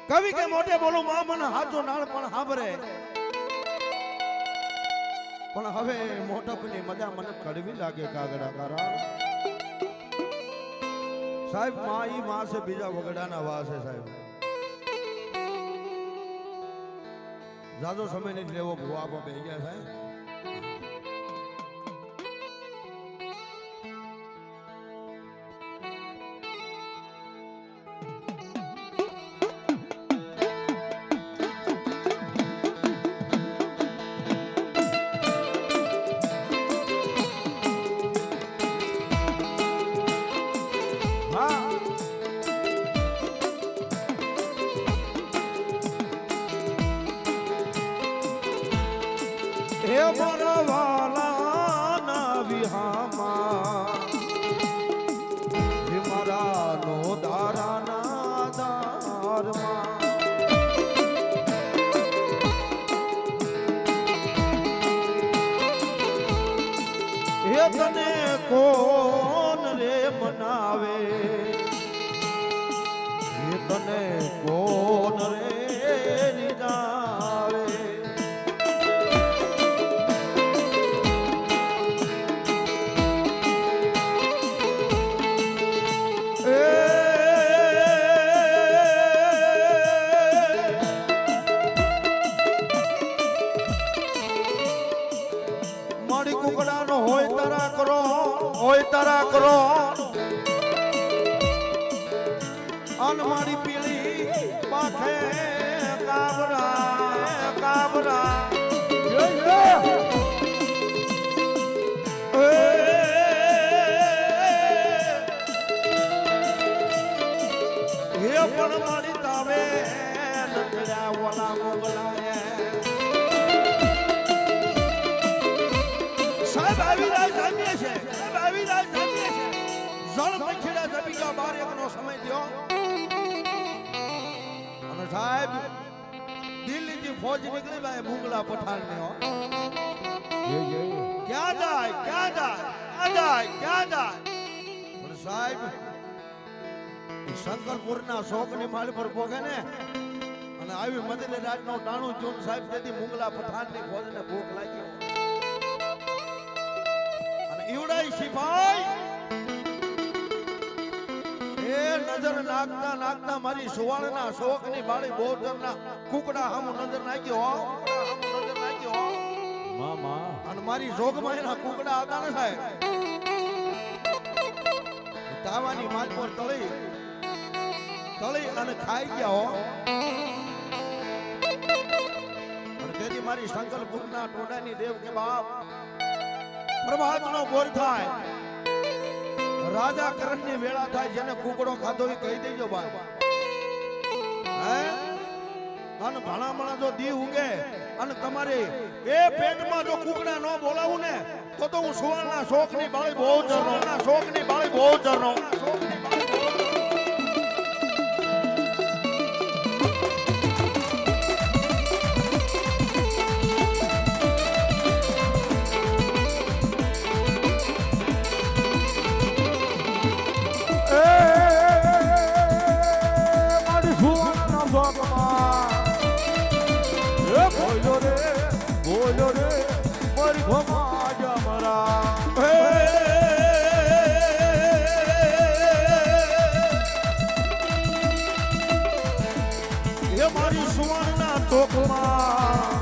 કવિ કે મોઢે બોલું માં મને હાચો નાળ પણ હાંભરે, પણ હવે મોટપની મજા મને કડવી લાગે કાગડા કારા. સાહેબ માં ઈ માં છે, બીજા વગડાના વા છે સાહેબ. જાજો સમય નથી લેવો, ભૂવા આપો બે ગયા સાહેબ. હે મારા ના વિહામાં હે મારા નો દારાના દારમાં હે તને કોણ રે મનાવે, હે તને કોણ રે રીઝાવે. મારી કુકડાનો હોય તારા કરો, હોય તારા કરો. અન મારી પીળી પાખે કાબરા કાબરા. હે પણ મારી તાવે નકળ્યા ઓલા મોગલાએ. સાહેબ આવી રાજ જામીએ છે, સાહેબ આવી રાજ જામીએ છે. જળ પંખીડા જબીકા 12 નો સમય થયો અને સાહેબ દિલ્હીથી ફોજ નીકળી ભાઈ મુગલા પઠાણ ને. ક્યાં જાય, ક્યાં જાય, ક્યાં જાય, ક્યાં જાય. પણ સાહેબ શંકરપુરના શોકની માળ પર પોગે ને અને આવી મંદિરે રાતનો ટાણું જોન સાહેબ તેથી મુગલા પઠાણની ફોજને ભૂખ લાગી અને ઈવડાઈ સિપાઈ એ નજર નાખતા નાખતા મારી સુવાળના શોકની બાળી બોધરના કુકડા હામુ નજર નાખ્યો, નજર નાખ્યો મામા. અને મારી જોગમાં એના કુકડા હતા ને સાહેબ તાવાની માલ પર તળી તળી અને ખાઈ ગયા હો. અને તેથી મારી સંકલ્પના ટોડાની દેવ કે બાપ પ્રભાતનો બોર થાય, રાજા કરણની વેળા થાય, જેને કુકડો ખાધો એ કહી દેજો ભાઈ. હે અને ભણામણા જો દી ઉગે અને તમારે એ પેટમાં જો કુકડા ન બોલાવું ને તો હું સુવર્ણના શોખની બાળી બહુ ચરનો, શોખની બાળી બહુ ચરનો. બોલો રે મારી ઘોમા જમરા. એ મારી સુવર્ણના ચોકમાં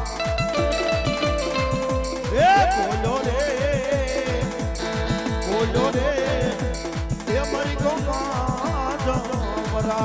એ બોલો રે એ મારી ઘોમા જમરા.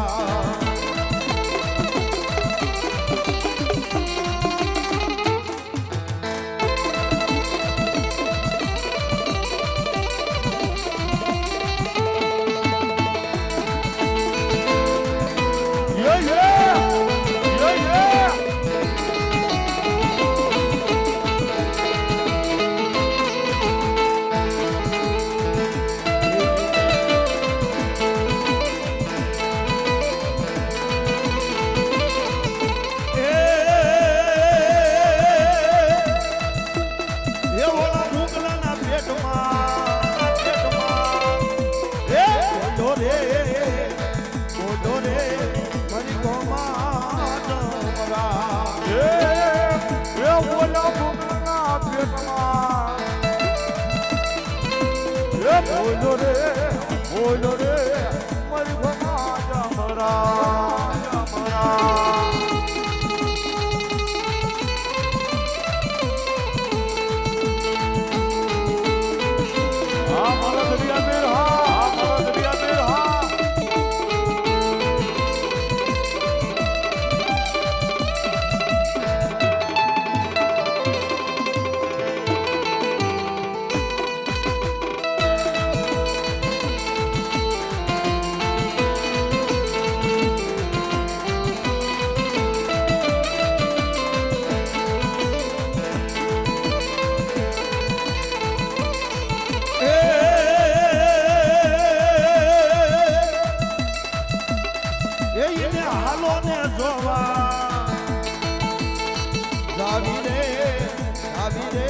જાવી રે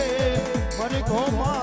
મને ઘોમાં